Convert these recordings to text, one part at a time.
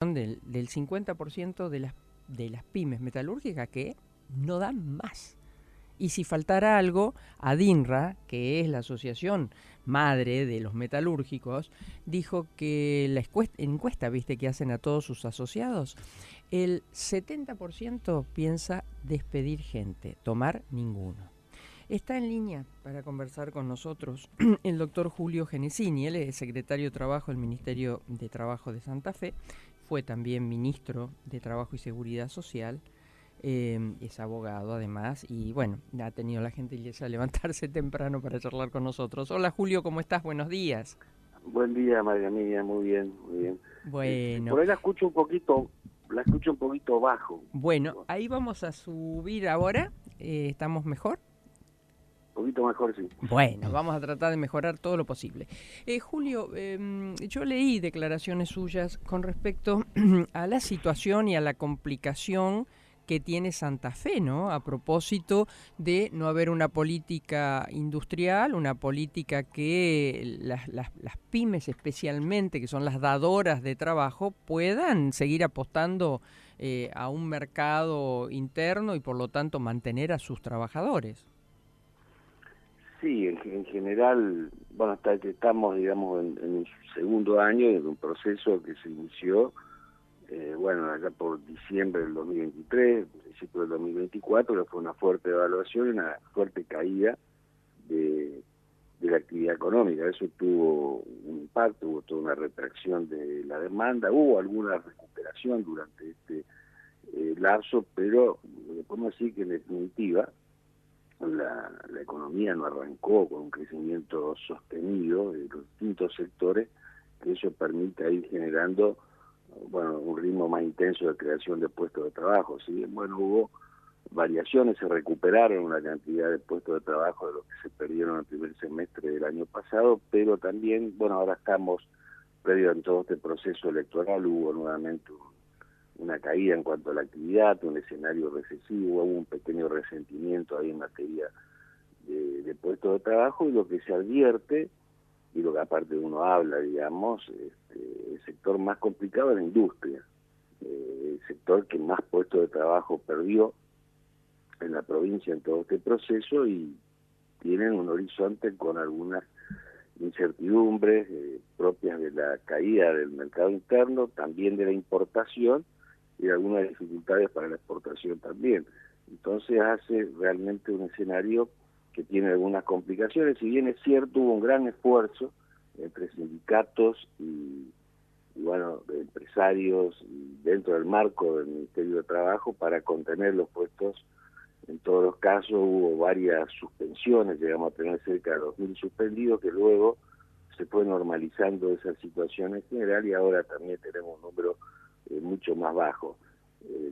del 50% de las pymes metalúrgicas que no dan más. Y si faltara algo, ADINRA, que es la asociación madre de los metalúrgicos, dijo que la encuesta, viste, que hacen a todos sus asociados, el 70% piensa despedir gente, tomar ninguno. Está en línea para conversar con nosotros el doctor Julio Genesini. Él es secretario de Trabajo del Ministerio de Trabajo de Santa Fe, fue también ministro de Trabajo y Seguridad Social, es abogado además y bueno, ha tenido la gentileza de levantarse temprano para charlar con nosotros. Hola Julio, ¿cómo estás? Buenos días. Buen día, María Mía, muy bien, muy bien. Bueno, Por ahí la escucho un poquito bajo. bueno, ahí vamos a subir ahora, ¿estamos mejor? Un poquito mejor, sí. Bueno, vamos a tratar de mejorar todo lo posible. Julio, yo leí declaraciones suyas con respecto a la situación y a la complicación que tiene Santa Fe, ¿no? A propósito de no haber una política industrial, una política que las pymes especialmente, que son las dadoras de trabajo, puedan seguir apostando a un mercado interno y por lo tanto mantener a sus trabajadores. Sí, en general, bueno, estamos, digamos, en un segundo año de un proceso que se inició, bueno, allá por diciembre del 2023, principio del 2024, que fue una fuerte evaluación y una fuerte caída de la actividad económica. Eso tuvo un impacto, hubo toda una retracción de la demanda, hubo alguna recuperación durante este lapso, pero podemos decir que en definitiva la economía no arrancó con un crecimiento sostenido de los distintos sectores, que eso permita ir generando, bueno, un ritmo más intenso de creación de puestos de trabajo. Si bien, bueno, hubo variaciones, se recuperaron una cantidad de puestos de trabajo de los que se perdieron en el primer semestre del año pasado, pero también, bueno, ahora estamos, previo en todo este proceso electoral, hubo nuevamente una caída en cuanto a la actividad, un escenario recesivo, hubo un pequeño resentimiento ahí en materia de puestos de trabajo, y lo que se advierte, y lo que aparte uno habla, digamos, el sector más complicado es la industria, el sector que más puestos de trabajo perdió en la provincia en todo este proceso, y tienen un horizonte con algunas incertidumbres propias de la caída del mercado interno, también de la importación, y algunas dificultades para la exportación también. Entonces hace realmente un escenario que tiene algunas complicaciones. Si bien es cierto, hubo un gran esfuerzo entre sindicatos y bueno, de empresarios, y dentro del marco del Ministerio de Trabajo, para contener los puestos. En todos los casos hubo varias suspensiones, llegamos a tener cerca de 2.000 suspendidos, que luego se fue normalizando esa situación en general, y ahora también tenemos un número mucho más bajo.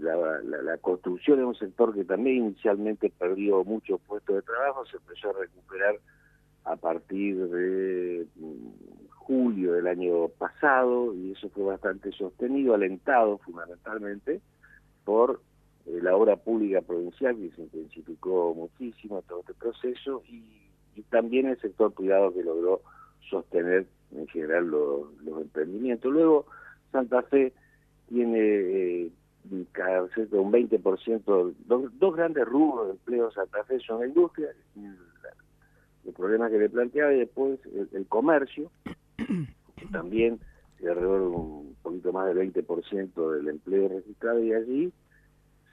La construcción es un sector que también inicialmente perdió muchos puestos de trabajo, se empezó a recuperar a partir de julio del año pasado, y eso fue bastante sostenido, alentado fundamentalmente por la obra pública provincial, que se intensificó muchísimo todo este proceso, y también el sector privado, que logró sostener en general los emprendimientos. Luego Santa Fe tiene cada cerca un 20%, dos grandes rubros de empleo de Santa Fe son la industria, el problema que le planteaba, y después el comercio, que también alrededor de un poquito más del 20% del empleo registrado, y allí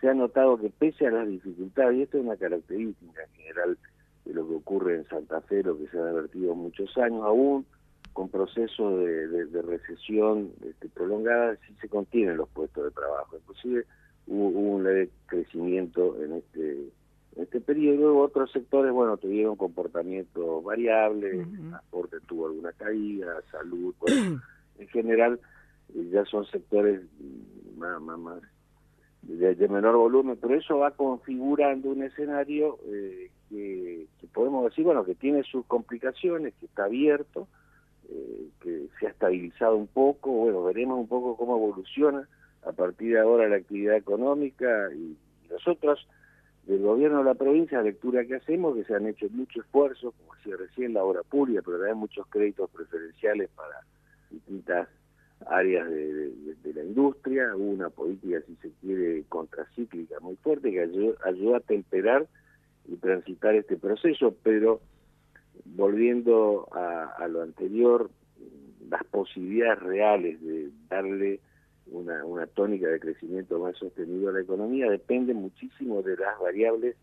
se ha notado que pese a las dificultades, y esto es una característica en general de lo que ocurre en Santa Fe, lo que se ha advertido muchos años, aún con procesos de recesión prolongada, sí se contienen los puestos de trabajo. Inclusive hubo un leve crecimiento en este periodo. Otros sectores, bueno, tuvieron comportamientos variables, transporte tuvo alguna caída, salud, bueno, en general ya son sectores más de menor volumen, pero eso va configurando un escenario que podemos decir, bueno, que tiene sus complicaciones, que está abierto, que se ha estabilizado un poco. Bueno, veremos un poco cómo evoluciona a partir de ahora la actividad económica, y nosotros del gobierno de la provincia, la lectura que hacemos, que se han hecho muchos esfuerzos, como decía recién, la obra pública, pero también muchos créditos preferenciales para distintas áreas de la industria. Hubo una política, si se quiere, contracíclica muy fuerte que ayudó a temperar y transitar este proceso, pero volviendo a lo anterior, las posibilidades reales de darle una tónica de crecimiento más sostenido a la economía dependen muchísimo de las variables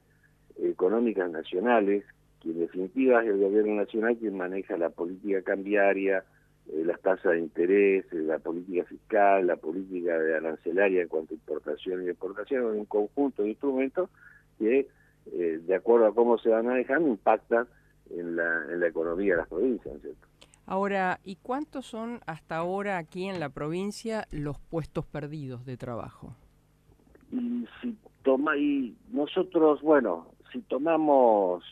económicas nacionales, que en definitiva es el gobierno nacional quien maneja la política cambiaria, las tasas de interés, la política fiscal, la política de arancelaria en cuanto a importación y exportación, un conjunto de instrumentos que, de acuerdo a cómo se van manejando, impactan en la economía de las provincias, ¿cierto? Ahora, ¿y cuántos son hasta ahora aquí en la provincia los puestos perdidos de trabajo? Y nosotros, bueno, si tomamos,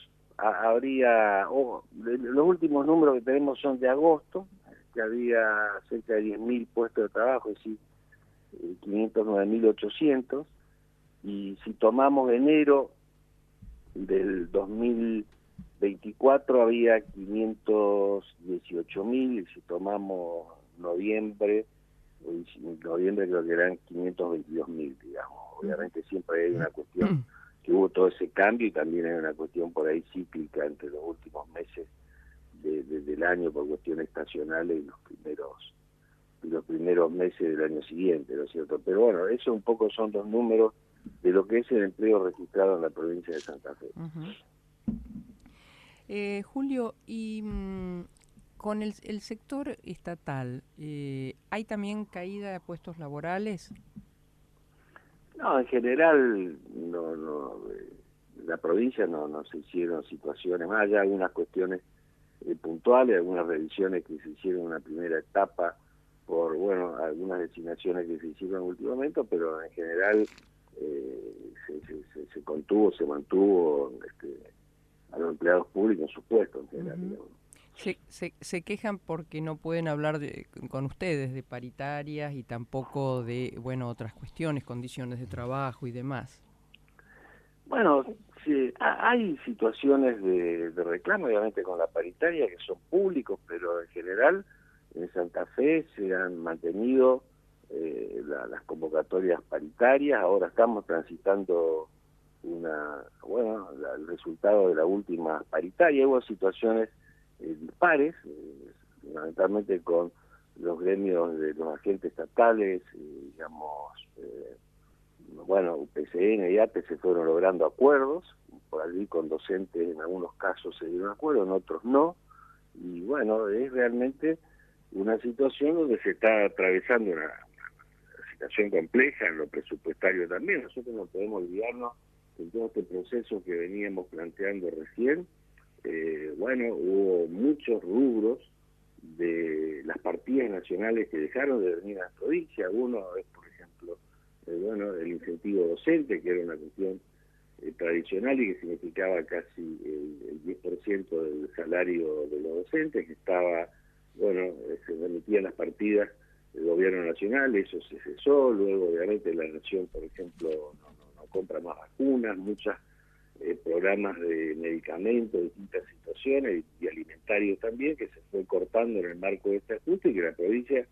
los últimos números que tenemos son de agosto, que había cerca de 10.000 puestos de trabajo, es decir, 509.800, y si tomamos enero del 2024 había 518.000, y si tomamos noviembre creo que eran 522.000, digamos. Obviamente siempre hay una cuestión que hubo todo ese cambio, y también hay una cuestión por ahí cíclica entre los últimos meses del año por cuestiones estacionales y los primeros meses del año siguiente, ¿no es cierto? Pero bueno, eso un poco son los números de lo que es el empleo registrado en la provincia de Santa Fe. Julio, y con el sector estatal, ¿hay también caída de puestos laborales? No, en general, la provincia no se hicieron situaciones, más allá de algunas cuestiones puntuales, algunas revisiones que se hicieron en una primera etapa por, bueno, algunas designaciones que se hicieron últimamente, pero en general se contuvo, se mantuvo a los empleados públicos en sus puestos en general, digamos. Se quejan porque no pueden hablar con ustedes de paritarias y tampoco de, bueno, otras cuestiones, condiciones de trabajo y demás. Bueno, sí, hay situaciones de reclamo, obviamente, con la paritaria, que son públicos, pero en general en Santa Fe se han mantenido las convocatorias paritarias. Ahora estamos transitando el resultado de la última paritaria. Hubo situaciones dispares, fundamentalmente con los gremios de los agentes estatales, UPCN y ATE se fueron logrando acuerdos, por allí con docentes en algunos casos se dieron acuerdos, en otros no, y bueno, es realmente una situación donde se está atravesando una situación compleja en lo presupuestario también. Nosotros no podemos olvidarnos de todo este proceso que veníamos planteando recién. Hubo muchos rubros de las partidas nacionales que dejaron de venir a la provincia. Uno es, por ejemplo, el incentivo docente, que era una cuestión tradicional y que significaba casi el 10% del salario de los docentes, que se remitían las partidas del gobierno nacional, eso se cesó. Luego, obviamente, la nación, por ejemplo, no compra más vacunas, muchos programas de medicamentos, distintas situaciones, y alimentarios también, que se fue cortando en el marco de este ajuste, y que la provincia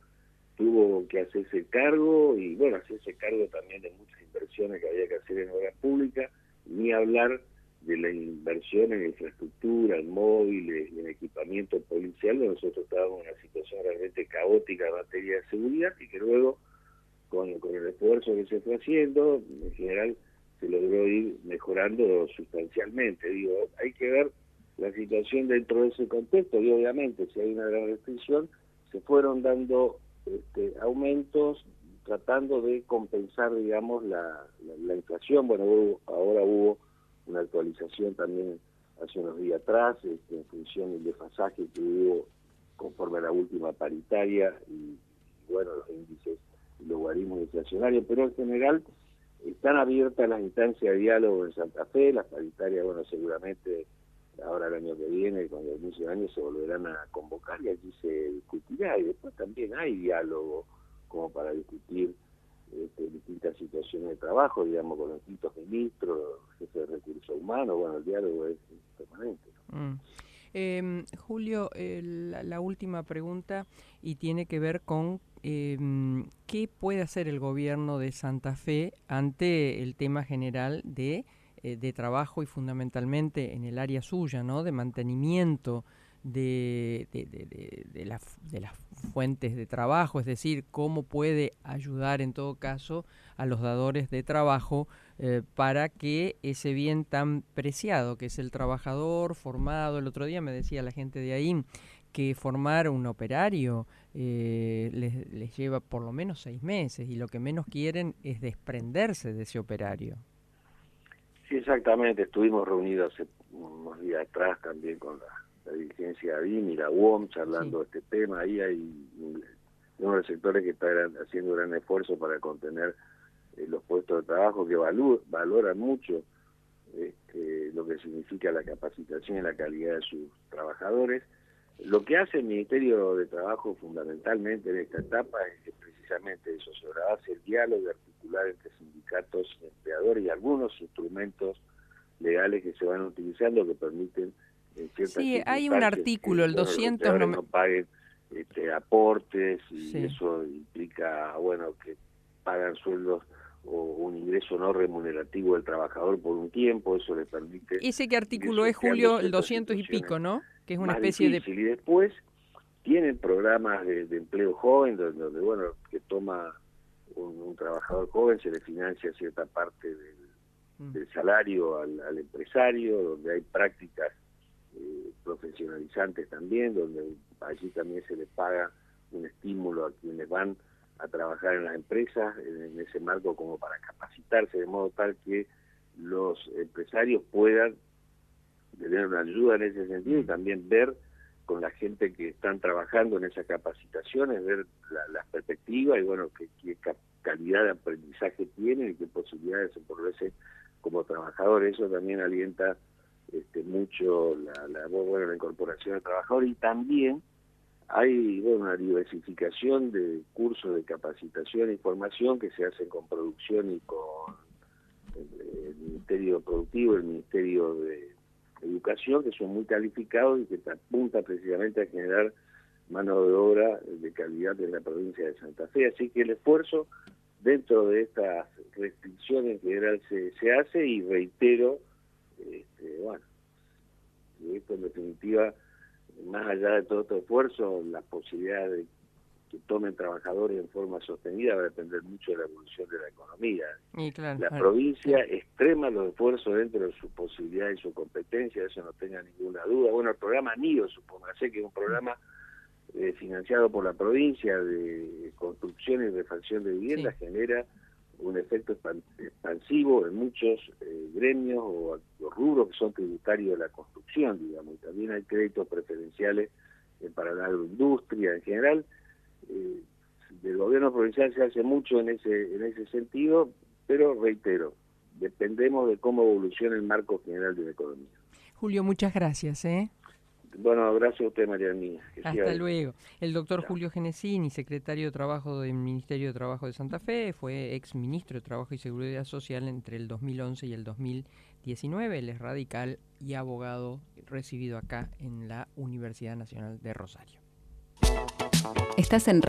tuvo que hacerse cargo, y hacerse cargo también de muchas inversiones que había que hacer en obras públicas, ni hablar de la inversión en infraestructura, en móviles y en equipamiento policial, donde nosotros estábamos en una situación realmente caótica en materia de seguridad, y que luego, con el esfuerzo que se fue haciendo, en general se logró ir mejorando sustancialmente. Hay que ver la situación dentro de ese contexto, y obviamente si hay una gran restricción, se fueron dando aumentos tratando de compensar, digamos, la inflación. Ahora hubo una actualización también hace unos días atrás, en función del desfasaje que hubo conforme a la última paritaria y los índices y los logaritmos inflacionarios, pero en general están abiertas las instancias de diálogo en Santa Fe. Las paritarias, seguramente ahora el año que viene, cuando el inicio del año, se volverán a convocar y allí se discutirá, y después también hay diálogo como para discutir distintas situaciones de trabajo, digamos, con los distintos ministros, jefes de recursos humanos. El diálogo es permanente, ¿no? Julio, la última pregunta, y tiene que ver con ¿qué puede hacer el gobierno de Santa Fe ante el tema general de trabajo y fundamentalmente en el área suya, ¿no? De mantenimiento de las fuentes de trabajo, es decir, cómo puede ayudar en todo caso a los dadores de trabajo para que ese bien tan preciado que es el trabajador formado? El otro día me decía la gente de ahí que formar un operario les lleva por lo menos 6 meses y lo que menos quieren es desprenderse de ese operario. Sí, exactamente. Estuvimos reunidos hace unos días atrás también con la dirigencia de ABIM y la UOM charlando de este tema. Ahí hay uno de los sectores que está haciendo gran esfuerzo para contener los puestos de trabajo, que valoran mucho lo que significa la capacitación y la calidad de sus trabajadores. Lo que hace el Ministerio de Trabajo fundamentalmente en esta etapa es precisamente eso, sobre la base del diálogo, articular entre sindicatos y empleadores y algunos instrumentos legales que se van utilizando que permiten en ciertas circunstancias hay un artículo, el 200 no paguen aportes y sí. Eso implica que pagan sueldos o un ingreso no remunerativo del trabajador por un tiempo. Eso le permite... ¿Ese qué artículo es, Julio? El 200 y pico, ¿no? Que es una especie de... Y después tienen programas de empleo joven, donde que toma un trabajador joven, se le financia cierta parte del salario al empresario, donde hay prácticas profesionalizantes también, donde allí también se le paga un estímulo a quienes van a trabajar en las empresas, en ese marco como para capacitarse, de modo tal que los empresarios puedan tener una ayuda en ese sentido y también ver con la gente que están trabajando en esas capacitaciones, ver las perspectivas y qué calidad de aprendizaje tienen y qué posibilidades de desenvolverse como trabajadores. Eso también alienta mucho la incorporación del trabajador, y también hay una diversificación de cursos de capacitación e formación que se hacen con producción y con el Ministerio Productivo, el Ministerio de Educación, que son muy calificados y que apunta precisamente a generar mano de obra de calidad en la provincia de Santa Fe. Así que el esfuerzo dentro de estas restricciones en general se hace, y reitero, esto en definitiva, más allá de todo este esfuerzo, la posibilidad de que tomen trabajadores en forma sostenida va a depender mucho de la evolución de la economía. Y claro, la provincia extrema los esfuerzos dentro de su posibilidad y su competencia, eso no tenga ninguna duda. El programa NIO, supóngase que es un programa financiado por la provincia de construcción y refacción de viviendas, genera un efecto expansivo en muchos gremios o rubros que son tributarios de la construcción, digamos, y también hay créditos preferenciales para la agroindustria en general. Del gobierno provincial se hace mucho en ese sentido, pero reitero, dependemos de cómo evolucione el marco general de la economía. Julio, muchas gracias. Bueno, gracias a usted, María Mía. Hasta luego. El doctor Julio Genesini, secretario de Trabajo del Ministerio de Trabajo de Santa Fe, fue ex ministro de Trabajo y Seguridad Social entre el 2011 y el 2019. Él es radical y abogado recibido acá en la Universidad Nacional de Rosario. Estás en